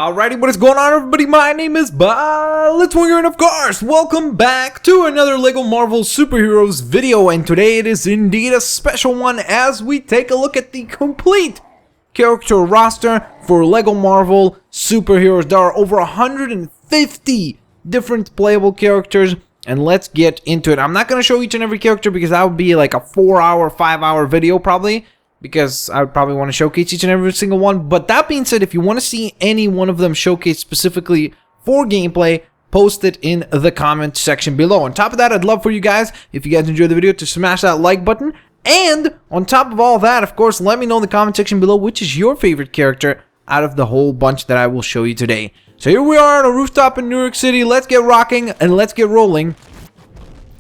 Alrighty, what is going on, everybody? My name is COLLECTIBLES, and of course, welcome back to another LEGO Marvel Superheroes video, and today it is indeed a special one as we take a look at the complete character roster for LEGO Marvel Superheroes. There are over 150 different playable characters, and let's get into it. I'm not going to show each and every character because that would be like a 4-hour, 5-hour video probably, because I would probably want to showcase each and every single one. But that being said, if you want to see any one of them showcased specifically for gameplay, post it in the comment section below. On top of that, I'd love for you guys, if you guys enjoyed the video, to smash that like button. And on top of all that, of course, let me know in the comment section below which is your favorite character out of the whole bunch that I will show you today. So here we are on a rooftop in New York City. Let's get rocking and let's get rolling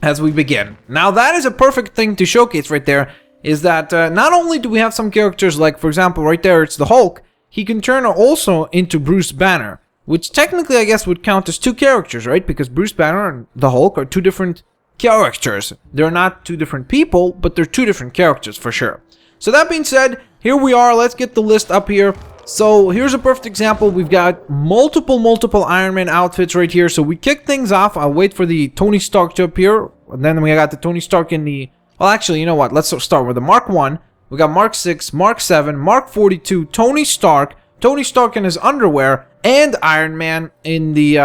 as we begin. Now that is a perfect thing to showcase right there, is that not only do we have some characters like, for example, right there, it's the Hulk. He can turn also into Bruce Banner, which technically I guess would count as two characters, right? Because Bruce Banner and the Hulk are two different characters. They're not two different people, but they're two different characters for sure. So that being said, here we are. Let's get the list up here. So here's a perfect example. We've got multiple Iron Man outfits right here. So we kick things off. I'll wait for the Tony Stark to appear. And then we got the Tony Stark in the... Well, actually, you know what? Let's start with the Mark 1. We got Mark 6, Mark 7, Mark 42, Tony Stark in his underwear, and Iron Man in the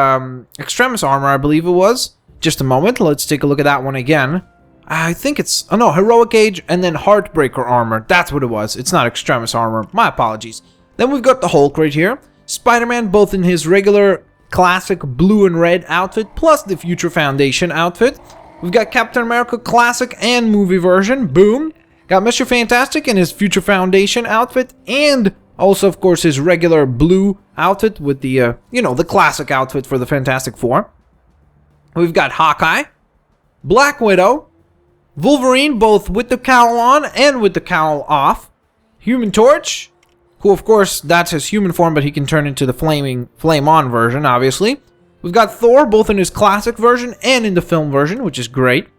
Extremis armor, I believe it was. Just a moment. Let's take a look at that one again. I think it's... Oh, no. Heroic Age and then Heartbreaker armor. That's what it was. It's not Extremis armor. My apologies. Then we've got the Hulk right here. Spider-Man both in his regular classic blue and red outfit, plus the Future Foundation outfit. We've got Captain America Classic and movie version. Boom. Got Mr. Fantastic in his Future Foundation outfit. And also, of course, his regular blue outfit with the, the classic outfit for the Fantastic Four. We've got Hawkeye, Black Widow, Wolverine, both with the cowl on and with the cowl off. Human Torch, who, of course, that's his human form, but he can turn into the flame-on version, obviously. We've got Thor, both in his classic version and in the film version, which is great.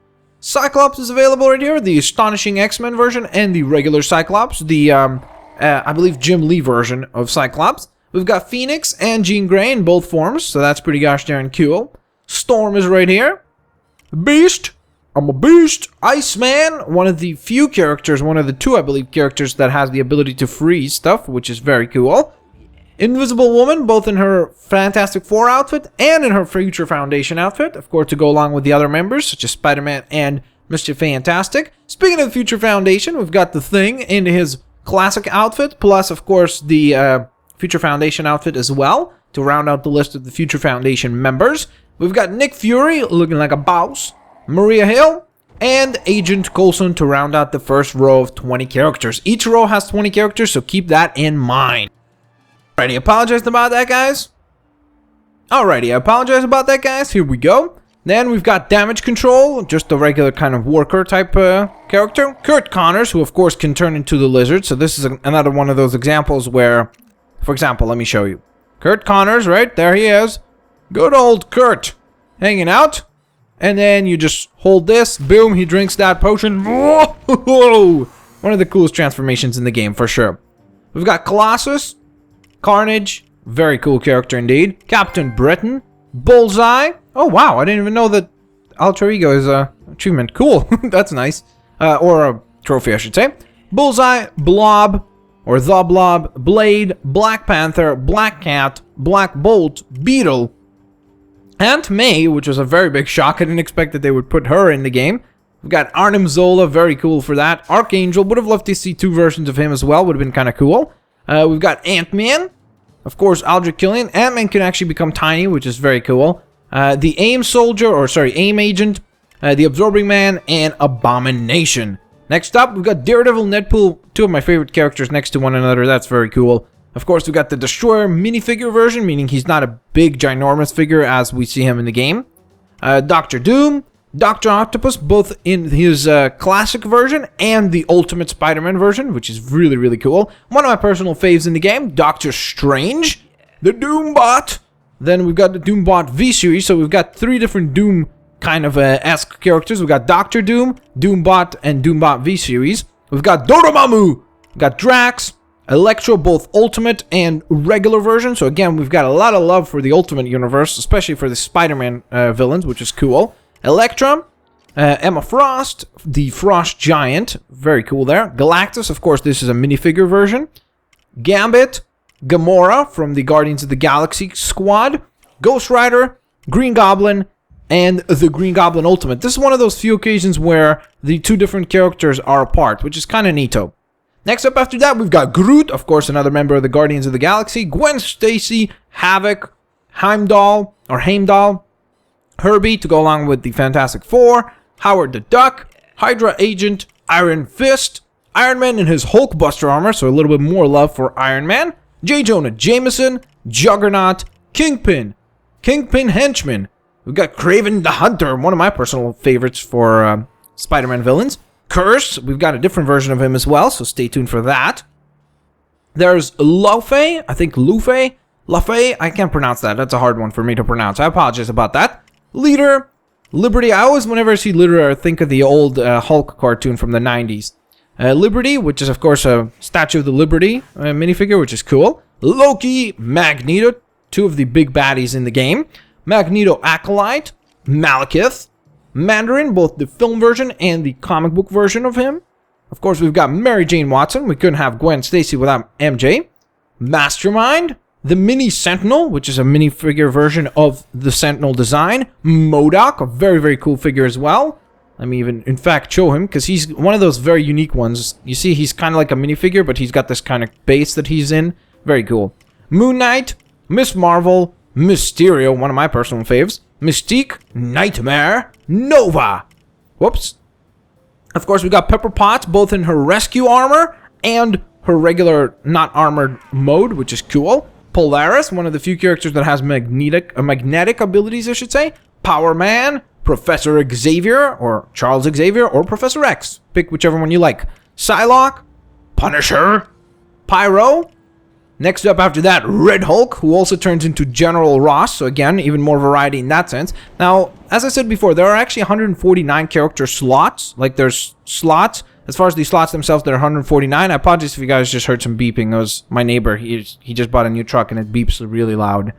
Cyclops is available right here, the Astonishing X-Men version and the regular Cyclops, the, I believe, Jim Lee version of Cyclops. We've got Phoenix and Jean Grey in both forms, so that's pretty gosh darn cool. Storm is right here. Beast, I'm a beast. Iceman, one of the few characters, one of the two, I believe, characters that has the ability to freeze stuff, which is very cool. Invisible Woman, both in her Fantastic Four outfit and in her Future Foundation outfit, of course, to go along with the other members, such as Spider-Man and Mr. Fantastic. Speaking of the Future Foundation, we've got the Thing in his classic outfit, plus, of course, the Future Foundation outfit as well, to round out the list of the Future Foundation members. We've got Nick Fury, looking like a boss, Maria Hill, and Agent Coulson to round out the first row of 20 characters. Each row has 20 characters, so keep that in mind. Alrighty, apologize about that, guys. Here we go. Then we've got Damage Control, just a regular kind of worker type character. Kurt Connors, who of course can turn into the Lizard. So this is another one of those examples where, for example, let me show you. Kurt Connors, right? There he is. Good old Kurt. Hanging out. And then you just hold this. Boom, he drinks that potion. Whoa! One of the coolest transformations in the game, for sure. We've got Colossus. Carnage, very cool character indeed. Captain Britain, Bullseye. Oh wow, I didn't even know that Alter Ego is a achievement. Cool, that's nice. Or a trophy, I should say. Bullseye, Blob, or The Blob, Blade, Black Panther, Black Cat, Black Bolt, Beetle, Aunt May, which was a very big shock. I didn't expect that they would put her in the game. We've got Arnim Zola, very cool for that. Archangel, would have loved to see two versions of him as well, would have been kind of cool. We've got Ant-Man. Of course, Aldrich Killian. Ant-Man can actually become tiny, which is very cool. The AIM Agent, the Absorbing Man, and Abomination. Next up, we've got Daredevil, Deadpool, two of my favorite characters next to one another. That's very cool. Of course, we've got the Destroyer minifigure version, meaning he's not a big, ginormous figure as we see him in the game. Doctor Doom, Dr. Octopus, both in his classic version and the Ultimate Spider-Man version, which is really, really cool. One of my personal faves in the game, Doctor Strange, the Doombot. Then we've got the Doombot V-Series, so we've got three different Doom kind of esque characters. We've got Doctor Doom, Doombot, and Doombot V-Series. We've got Dormammu, we've got Drax, Electro, both Ultimate and regular version. So again, we've got a lot of love for the Ultimate universe, especially for the Spider-Man villains, which is cool. Electra, Emma Frost, the Frost Giant, very cool there. Galactus, of course, this is a minifigure version. Gambit, Gamora from the Guardians of the Galaxy squad, Ghost Rider, Green Goblin, and the Green Goblin Ultimate. This is one of those few occasions where the two different characters are apart, which is kind of neato. Next up after that, we've got Groot, of course, another member of the Guardians of the Galaxy, Gwen Stacy, Havoc, Heimdall, Herbie to go along with the Fantastic Four, Howard the Duck, Hydra Agent, Iron Fist, Iron Man in his Hulkbuster armor, so a little bit more love for Iron Man, J. Jonah Jameson, Juggernaut, Kingpin Henchman. We've got Kraven the Hunter, one of my personal favorites for Spider-Man villains. Curse, we've got a different version of him as well, so stay tuned for that. There's Luffy, I can't pronounce that. That's a hard one for me to pronounce. I apologize about that. Leader, Liberty. I always, whenever I see Leader, I think of the old Hulk cartoon from the 90s. Liberty, which is, of course, a Statue of the Liberty minifigure, which is cool. Loki, Magneto, two of the big baddies in the game. Magneto Acolyte, Malekith, Mandarin, both the film version and the comic book version of him. Of course, we've got Mary Jane Watson. We couldn't have Gwen Stacy without MJ. Mastermind, the Mini Sentinel, which is a minifigure version of the Sentinel design. MODOK, a very, very cool figure as well. Let me even, in fact, show him, because he's one of those very unique ones. You see, he's kind of like a minifigure, but he's got this kind of base that he's in. Very cool. Moon Knight, Miss Marvel, Mysterio, one of my personal faves. Mystique, Nightmare, Nova. Whoops. Of course, we got Pepper Potts, both in her rescue armor and her regular, not armored mode, which is cool. Polaris, one of the few characters that has magnetic abilities, I should say. Power Man, Professor Xavier, or Charles Xavier, or Professor X. Pick whichever one you like. Psylocke, Punisher, Pyro. Next up after that, Red Hulk, who also turns into General Ross. So again, even more variety in that sense. Now, as I said before, there are actually 149 character slots. Like, there's slots. As far as the slots themselves, there are 149. I apologize if you guys just heard some beeping. It was my neighbor. He just bought a new truck, and it beeps really loud.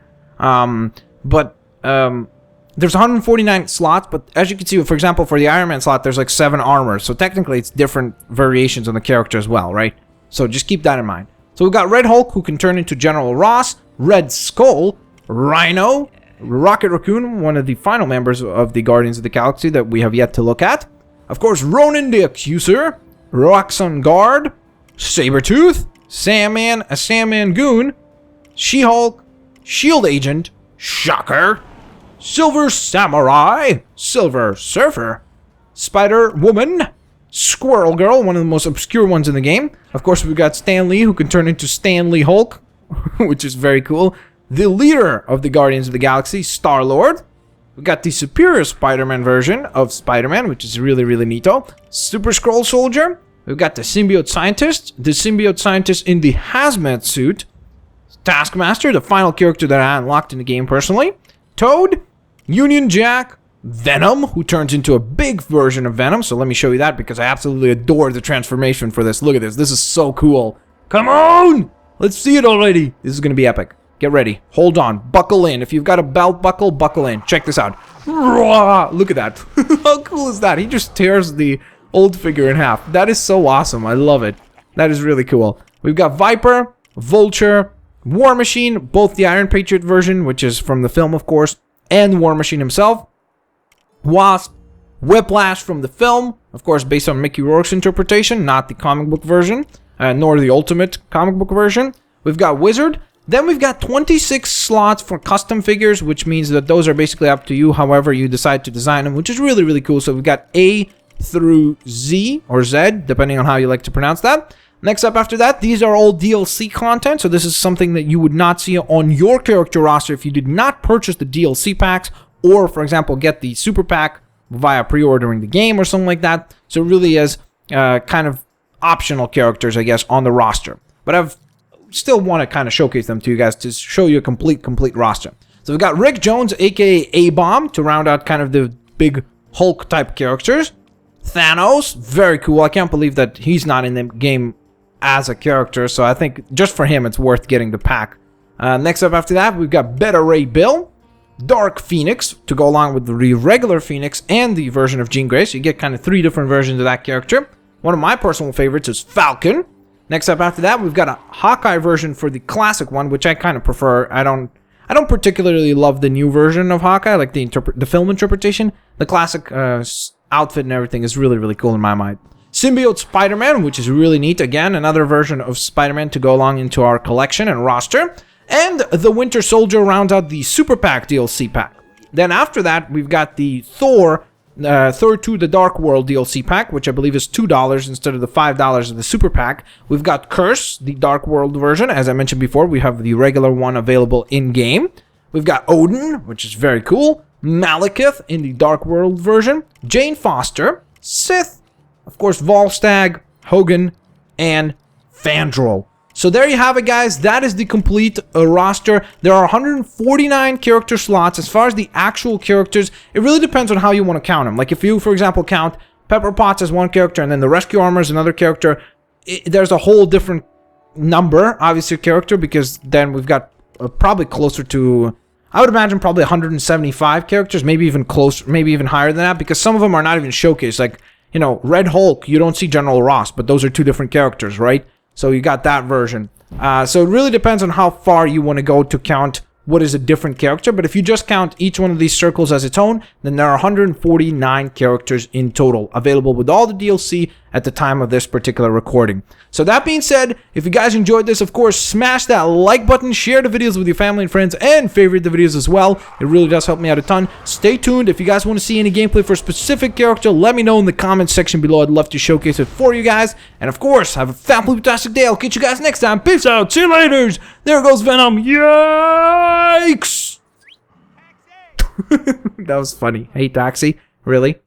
There's 149 slots, but as you can see, for example, for the Iron Man slot, there's like 7 armors. So technically, it's different variations on the character as well, right? So just keep that in mind. So we've got Red Hulk, who can turn into General Ross, Red Skull, Rhino, Rocket Raccoon, one of the final members of the Guardians of the Galaxy that we have yet to look at. Of course, Ronan the Accuser, Roxxon Guard, Sabretooth, Sandman, a Sandman Goon, She-Hulk, Shield Agent, Shocker, Silver Samurai, Silver Surfer, Spider-Woman, Squirrel Girl, one of the most obscure ones in the game. Of course, we've got Stan Lee, who can turn into Stanley Hulk, which is very cool. The leader of the Guardians of the Galaxy, Star-Lord. We've got the superior Spider-Man version of Spider-Man, which is really, really neato. Super Skrull Soldier. We've got the Symbiote Scientist in the hazmat suit. Taskmaster, the final character that I unlocked in the game personally. Toad, Union Jack, Venom, who turns into a big version of Venom. So let me show you that, because I absolutely adore the transformation for this. Look at this. This is so cool. Come on! Let's see it already. This is going to be epic. Get ready. Hold on. Buckle in. If you've got a belt buckle, buckle in. Check this out. Look at that. How cool is that? He just tears the old figure in half. That is so awesome. I love it. That is really cool. We've got Viper, Vulture, War Machine, both the Iron Patriot version, which is from the film, of course, and War Machine himself. Wasp, Whiplash from the film, of course, based on Mickey Rourke's interpretation, not the comic book version, nor the Ultimate comic book version. We've got Wizard. Then we've got 26 slots for custom figures, which means that those are basically up to you, however you decide to design them, which is really, really cool. So we've got A through Z, or Z, depending on how you like to pronounce that. Next up after that, these are all DLC content. So this is something that you would not see on your character roster if you did not purchase the DLC packs, or, for example, get the Super Pack via pre-ordering the game or something like that. So it really is kind of optional characters, I guess, on the roster. But I've still want to kind of showcase them to you guys to show you a complete roster. So we've got Rick Jones, aka A-Bomb, to round out kind of the big Hulk-type characters. Thanos, very cool. I can't believe that he's not in the game as a character, so I think just for him it's worth getting the pack. Next up after that, we've got Beta Ray Bill, Dark Phoenix to go along with the regular Phoenix and the version of Jean Grey. So you get kind of 3 different versions of that character. One of my personal favorites is Falcon. Next up after that, we've got a Hawkeye version for the classic one, which I kind of prefer. I don't particularly love the new version of Hawkeye, like the film interpretation. The classic outfit and everything is really, really cool in my mind. Symbiote Spider-Man, which is really neat. Again, another version of Spider-Man to go along into our collection and roster. And the Winter Soldier rounds out the Super Pack DLC pack. Then after that, we've got the Thor 2 The Dark World DLC pack, which I believe is $2 instead of the $5 of the Super Pack. We've got Curse, the Dark World version. As I mentioned before, we have the regular one available in-game. We've got Odin, which is very cool. Malekith in the Dark World version. Jane Foster, Sith, of course, Volstagg, Hogan, and Fandral. So there you have it, guys. That is the complete roster. There are 149 character slots. As far as the actual characters, it really depends on how you want to count them. Like if you, for example, count Pepper Potts as one character and then the Rescue Armor is another character, there's a whole different number, obviously, character, because then we've got probably closer to, I would imagine, probably 175 characters, maybe even closer, maybe even higher than that, because some of them are not even showcased. Like, you know, Red Hulk, you don't see General Ross, but those are 2 different characters, right? So you got that version. So it really depends on how far you want to go to count what is a different character. But if you just count each one of these circles as its own, then there are 149 characters in total available with all the DLC at the time of this particular recording. So that being said, if you guys enjoyed this, of course, smash that like button, share the videos with your family and friends, and favorite the videos as well. It really does help me out a ton. Stay tuned. If you guys want to see any gameplay for a specific character, let me know in the comments section below. I'd love to showcase it for you guys. And of course, have a fantastic day. I'll catch you guys next time. Peace out. See you later. There goes Venom. Yikes! That was funny. Hey, Taxi. Really?